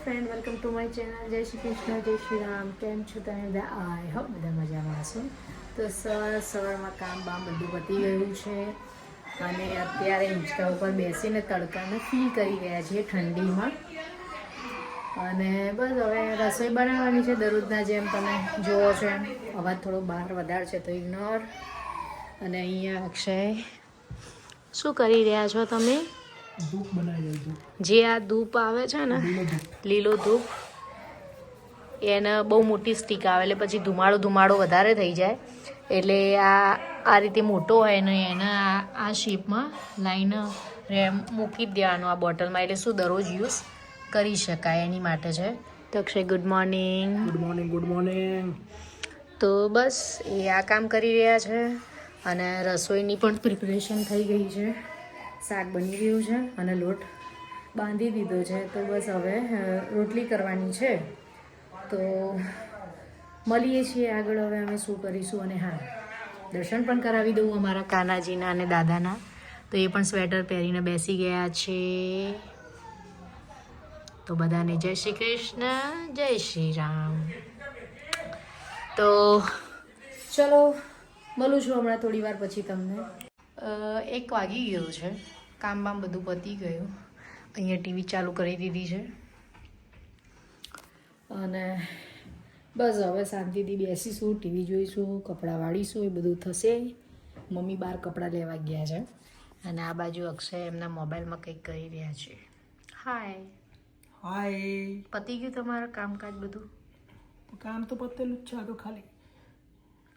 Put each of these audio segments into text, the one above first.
Friend, welcome to my channel. જય શ્રી કૃષ્ણ, જય શ્રી રામ. કેમ છો તમે બધા? આઈ હોપ બધા મજામાં હશો. તો સવારમાં કામ બામ બધું પતી ગયું છે અને અત્યારે ઇન્સ્ટા ઉપર બેસીને તડકાને ફીલ કરી રહ્યા છીએ ઠંડીમાં. અને બસ હવે રસોઈ બનાવવાની છે દરરોજના જેમ તમે જુઓ છો એમ. અવાજ થોડો બહાર વધારે છે તો ઇગ્નોર. અને અહીંયા અક્ષય શું કરી રહ્યા છો તમે? ધૂપ બનાવી દઉં. જે આ ધૂપ આવે છે ને, લીલો ધૂપ, એને બહુ મોટી સ્ટીક આવે એટલે પછી ધુમાડો વધારે થઈ જાય. એટલે આ રીતે મોટો હોય ને એના આ શેપમાં લાઈન મૂકી જ દેવાનું આ બોટલમાં. એટલે શું દરરોજ યુઝ કરી શકાય એની માટે છે. તો Akshay good morning. Good morning. તો બસ એ આ કામ કરી રહ્યા છે અને રસોઈની પણ પ્રિપરેશન થઈ ગઈ છે. શાક બની ગયું છે અને લોટ બાંધી દીધો છે. તો બસ હવે રોટલી કરવાની છે. તો મળીએ છીએ આગળ હવે અમે શું કરીશું. અને હા, દર્શન પણ કરાવી દઉં અમારા કાનાજીના અને દાદાના. તો એ પણ સ્વેટર પહેરીને બેસી ગયા છે. તો બધાને જય શ્રી કૃષ્ણ, જય શ્રી રામ. તો ચલો મળું છું હમણાં થોડી વાર પછી તમને. 1 વાગી ગયો છે. કામ બામ બધું પતી ગયું. અહીંયા ટીવી ચાલુ કરી દીધી છે અને બસ હવે શાંતિથી બેસીશું, ટીવી જોઈશું, કપડાં વાળીશું, એ બધું થશે. મમ્મી બહાર કપડાં લેવા ગયા છે અને આ બાજુ અક્ષય એમના મોબાઈલમાં કંઈક કરી રહ્યા છે. હાય. પતી ગયું તમારું કામકાજ બધું? કામ તો પતેલું જ છે. આ તો ખાલી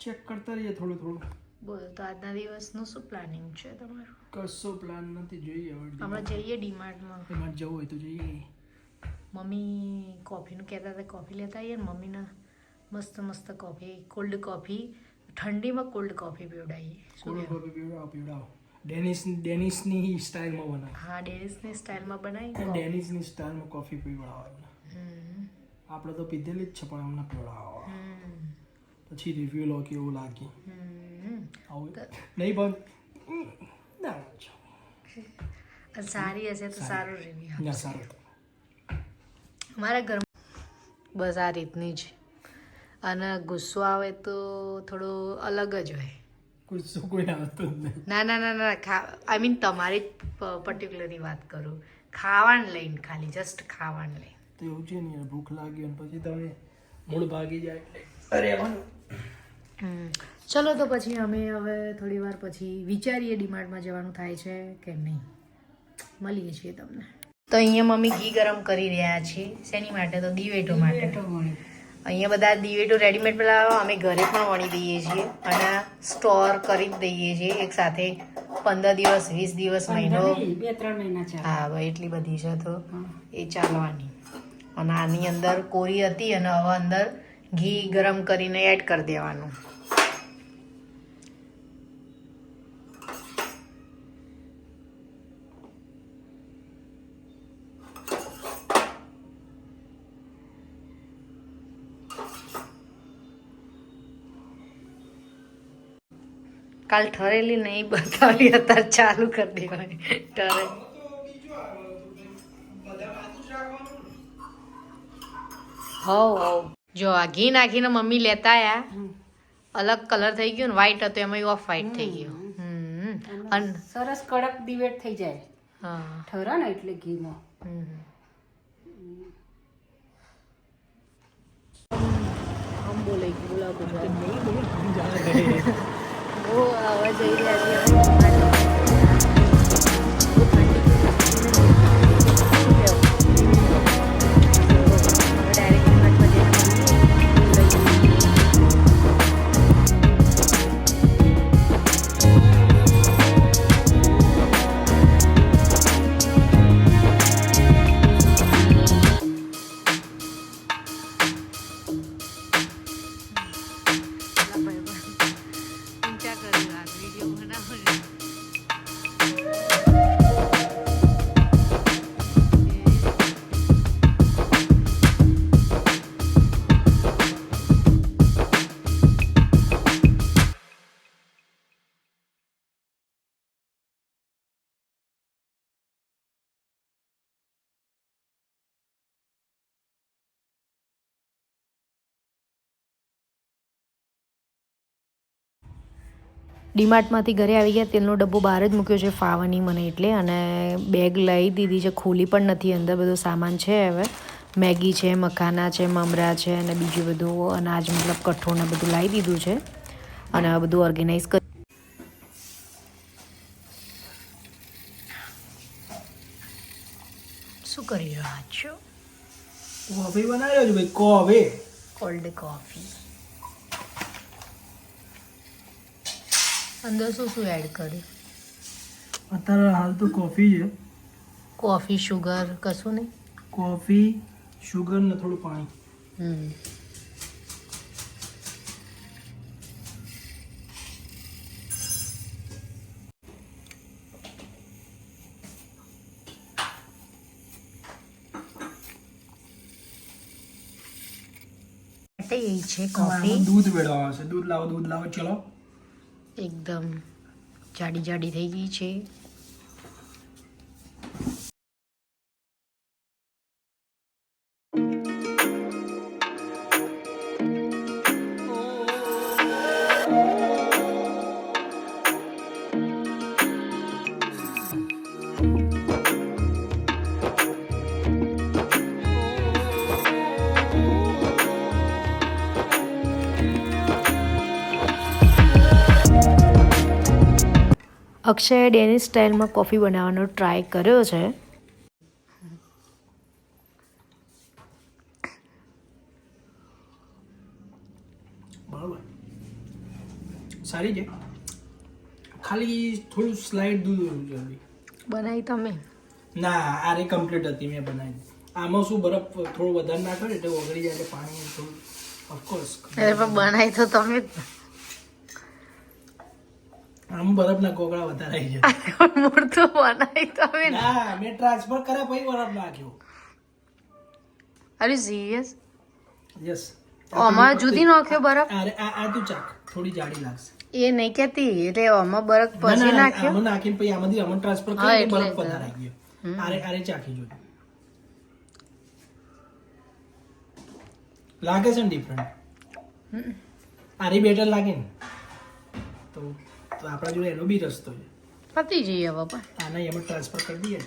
ચેક કરતા રહીએ થોડું. બોલો, તો આજના દિવસનું શું પ્લાનિંગ છે તમારું? કશો પ્લાન નથી, જોઈએ હમણાં જઈએ ડીમાર્ટમાં. ડીમાર્ટ જવું હોય તો જઈએ. મમ્મી કોફીનું કહેતા હતા, કોફી લેતા આવીએ ને. મમ્મીના મસ્ત કોફી, કોલ્ડ કોફી, ઠંડીમાં કોલ્ડ કોફી પીવડાવીએ. કોલ્ડ કોફી પીવડાવો. ડેનિશની સ્ટાઇલમાં બનાવો. હા, ડેનિશની સ્ટાઇલમાં બનાવી. ડેનિશની સ્ટાઇલમાં કોફી પીવડાવો. આપણે તો પીધેલી જ છે પણ અમને પીવડાવો. પછી રિવ્યુ લો કે એવું લાગે. નહીં પણ સારી હશે તો સારું રિવ્યુ. સારું. મારા ઘરમાં બસ આ રીતની જ. અને ગુસ્સો આવે તો થોડો અલગ જ હોય. ગુસ્સો કોઈ આવતો જ નહીં. ના આઈ મીન તમારી પર્ટિક્યુલરની વાત કરું. ખાવાને લઈને, ખાલી જસ્ટ ખાવાને લઈને. તો એવું છે ને, ભૂખ લાગી અને પછી તમે મૂળ ભાગી જાય એટલે ચલો તો પછી અમે હવે થોડી વાર પછી વિચારીએ ડીમાર્ટમાં જવાનું થાય છે કે નહીં. મળીએ છીએ તમને. તો અહીંયા મમ્મી ઘી ગરમ કરી રહ્યા છે. શેની માટે? તો દિવેટો માટે. અહીંયા બધા દિવેટો રેડીમેડ પેલા અમે ઘરે પણ વણી દઈએ છીએ અને સ્ટોર કરી જ દઈએ છીએ એક સાથે 15 દિવસ, 20 દિવસ, મહિનો, 2-3 મહિના ચાલે. હા, હવે એટલી બધી છે તો એ ચાલવાની. અને આની અંદર કોરી હતી અને હવે અંદર ઘી ગરમ કરીને એડ કરી દેવાનું. કાલ ઠરેલી નહીં બતાવી, અત્યારે ચાલુ કરી દેવાની ઠરે. જો આ ઘી નાખીને મમ્મી લેતા આયા, અલગ કલર થઈ ગયો ને, વ્હાઈટ હતો એમાં ઓફ વ્હાઈટ થઈ ગયો. અને સરસ કડક દિવેટ થઈ જાય. હા, ઠરા ને એટલે ઘીમાં. બોલાઈ ગયું, બોલાવ. બહુ આવા જઈ રહ્યા છે. ડીમાર્ટમાંથી ઘરે આવી ગયા, તેલનો ડબ્બો બહાર જ મૂક્યો છે ફાવાની મને એટલે, અને બેગ લઈ દીધી છે, ખોલી પણ નથી, અંદર બધો સામાન છે. હવે મેગી છે, મખાના છે, મમરા છે અને બીજું બધું અનાજ મતલબ કઠોળ ને બધું લાવી દીધું છે અને આ બધું ઓર્ગેનાઇઝ કરી. શું કરી રહ્યા છો? કોફી બનાવી રહ્યો છું ભાઈ, કોફી, કોલ્ડ કોફી. અંદર શું શું એડ કર્યું? અત્યારે હાલ તો કોફી છે, કોફી, શુગર, કશું નહીં? કોફી, શુગર ને થોડું પાણી. એ છે આમાં કોફી, દૂધ વેડવાનું છે. દૂધ લાવો, ચલો. એકદમ જાડી જાડી થઈ ગઈ છે. અક્ષયે ડેનિશ સ્ટાઇલમાં કોફી બનાવવાનો ટ્રાય કર્યો છે. બરાબર, સારી છે. ખાલી થોડું સ્લાઇડ દૂધ ઓછું જલ્દી. બનાવી તમે? ના, આરે કમ્પ્લીટ હતી, મેં બનાવી. આમાં શું બરફ થોડું વધારે નાખે એટલે ઓગળી જાય, એટલે પાણી થોડું ઓફકોર્સ. અરે પણ બનાવી તો તમે જ. આમ બરફના કોકડા વધારે આવી જાય. મૂળ તો બનાવી તમે. ના, મેં ટ્રાન્સફર કર્યા પછી બરફ નાખ્યો. અરે સિરિયસ? યસ. આમાં જુદી નાખ્યો બરફ? અરે આ તું ચાખ, થોડી જાડી લાગશે. એ નહીં કહેતી, એટલે આમાં બરફ પછી નાખ્યો. આમાં નાખીને પછી આમાંથી આમાં ટ્રાન્સફર હા, કરી એટલે બરફ વધારે આવી ગયો. આરે ચાખી જોજો. લાગે છે ને ડિફરન્ટ? આરી બેટર લાગે ને? તો આપણા જોડે એનો બી રસ્તો છે. પતી જઈએ હવે પણ. આને એમાં ટ્રાન્સફર કરી દઈએ.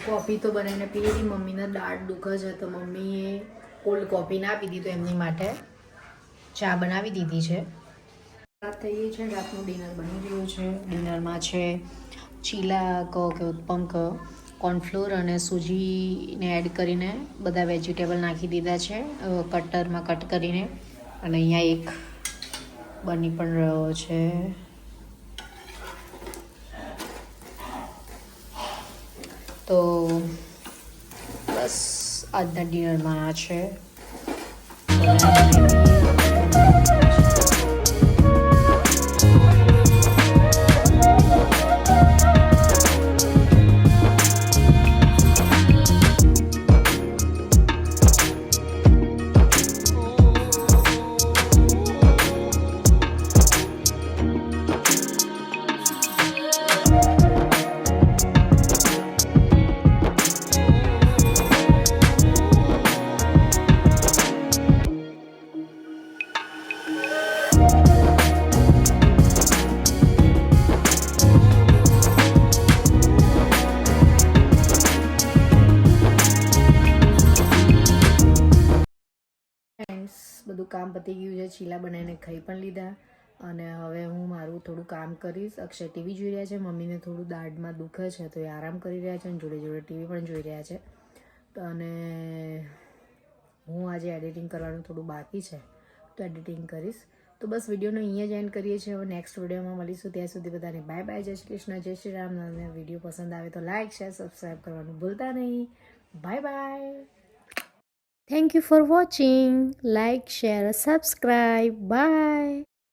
કોફી તો બનાવીને પી લીધી. મમ્મીને દાઢ દુખે છે તો મમ્મીએ કોલ્ડ કોફી ના પીધી, તો એમની માટે ચા બનાવી દીધી છે. રાત થઈ ગઈ છે, રાતનું ડિનર બની ગયું છે. ડિનરમાં છે ચીલા કહો કે ઉત્પમ કહો, કોર્નફ્લોર અને સૂજીને એડ કરીને બધા વેજીટેબલ નાખી દીધા છે કટરમાં કટ કરીને. અને અહીંયા એક બની પણ રહ્યો છે. તો બસ આજના ડિનરમાં આ છે. બધું કામ પતી ગયું છે. ચીલા બનાવીને ખાઈ પણ લીધા અને હવે હું મારું થોડું કામ કરીશ. અક્ષય ટીવી જોઈ રહ્યા છે, મમ્મીને થોડું દાઢમાં દુખે છે તો એ આરામ કરી રહ્યા છે અને જોડે જોડે ટીવી પણ જોઈ રહ્યા છે. અને હું આજે એડિટિંગ કરવાનું થોડું બાકી છે તો એડિટિંગ કરીશ. તો બસ વિડીયોનો અહીંયા જ એન્ડ કરીએ છીએ. હવે નેક્સ્ટ વિડીયોમાં મળીશું. ત્યાં સુધી બધાને બાય બાય, જય શ્રી કૃષ્ણ, જય શ્રી રામ. અને વિડીયો પસંદ આવે તો લાઇક, શેર, સબસ્ક્રાઈબ કરવાનું ભૂલતા નહીં. Bye bye. Thank you for watching. Like, share, subscribe. Bye.